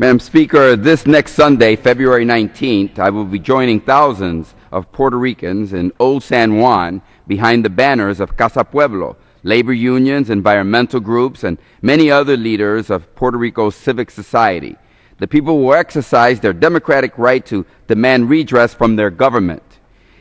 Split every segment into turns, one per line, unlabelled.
Madam Speaker, this next Sunday, February 19th, I will be joining thousands of Puerto Ricans in Old San Juan behind the banners of Casa Pueblo, labor unions, environmental groups, and many other leaders of Puerto Rico's civic society. The people will exercise their democratic right to demand redress from their government.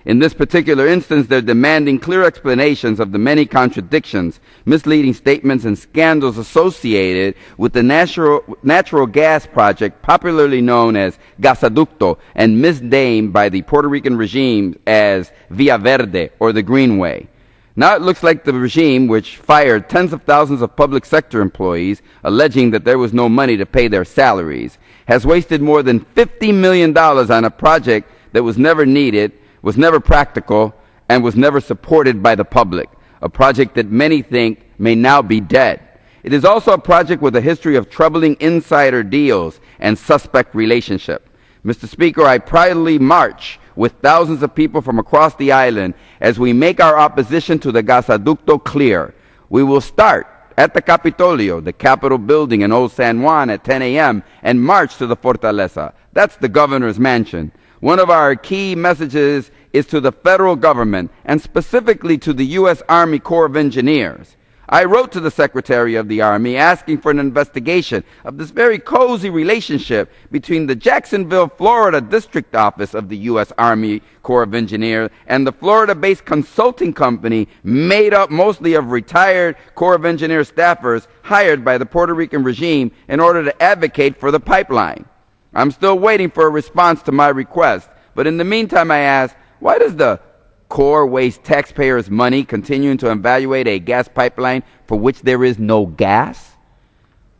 In this particular instance, they're demanding clear explanations of the many contradictions, misleading statements, and scandals associated with the natural gas project popularly known as Gasoducto and misnamed by the Puerto Rican regime as Via Verde, or the Greenway. Now it looks like the regime, which fired tens of thousands of public sector employees, alleging that there was no money to pay their salaries, has wasted more than $50 million on a project that was never needed, was never practical, and was never supported by the public, a project that many think may now be dead. It is also a project with a history of troubling insider deals and suspect relationship. Mr. Speaker, I proudly march with thousands of people from across the island as we make our opposition to the Gasoducto clear. We will start at the Capitolio, the Capitol building in Old San Juan at 10 a.m. and march to the Fortaleza. That's the governor's mansion. One of our key messages is to the federal government and specifically to the U.S. Army Corps of Engineers. I wrote to the Secretary of the Army asking for an investigation of this very cozy relationship between the Jacksonville, Florida District Office of the U.S. Army Corps of Engineers and the Florida-based consulting company made up mostly of retired Corps of Engineers staffers hired by the Puerto Rican regime in order to advocate for the pipeline. I'm still waiting for a response to my request, but in the meantime I ask, why does the Corps waste taxpayers' money continuing to evaluate a gas pipeline for which there is no gas?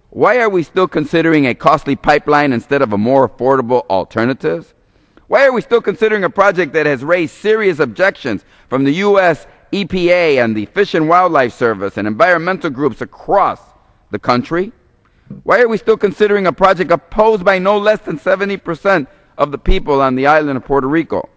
Why are we still considering a costly pipeline instead of a more affordable alternative? Why are we still considering a project that has raised serious objections from the U.S. EPA and the Fish and Wildlife Service and environmental groups across the country? Why are we still considering a project opposed by no less than 70% of the people on the island of Puerto Rico?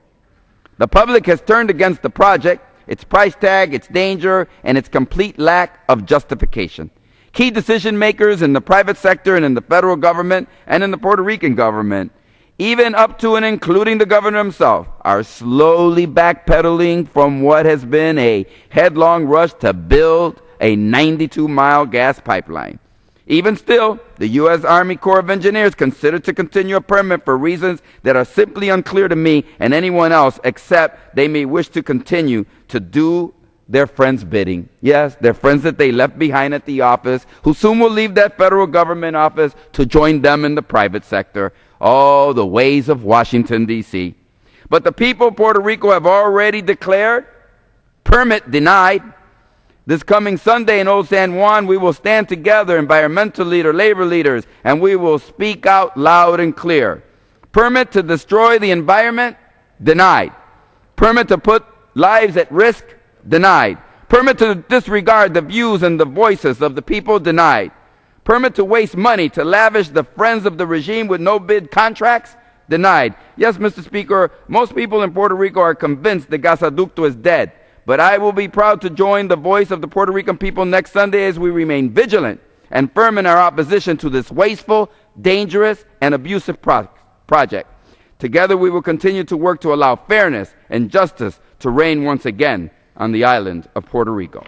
The public has turned against the project, its price tag, its danger, and its complete lack of justification. Key decision makers in the private sector and in the federal government and in the Puerto Rican government, even up to and including the governor himself, are slowly backpedaling from what has been a headlong rush to build a 92-mile gas pipeline. Even still, the U.S. Army Corps of Engineers consider to continue a permit for reasons that are simply unclear to me and anyone else, except they may wish to continue to do their friends' bidding. Yes, their friends that they left behind at the office, who soon will leave that federal government office to join them in the private sector. Oh, the ways of Washington, D.C. But the people of Puerto Rico have already declared, permit denied. This coming Sunday in Old San Juan, we will stand together, environmental leaders, labor leaders, and we will speak out loud and clear. Permit to destroy the environment? Denied. Permit to put lives at risk? Denied. Permit to disregard the views and the voices of the people? Denied. Permit to waste money to lavish the friends of the regime with no-bid contracts? Denied. Yes, Mr. Speaker, most people in Puerto Rico are convinced the Gasoducto is dead. But I will be proud to join the voice of the Puerto Rican people next Sunday as we remain vigilant and firm in our opposition to this wasteful, dangerous, and abusive project. Together we will continue to work to allow fairness and justice to reign once again on the island of Puerto Rico.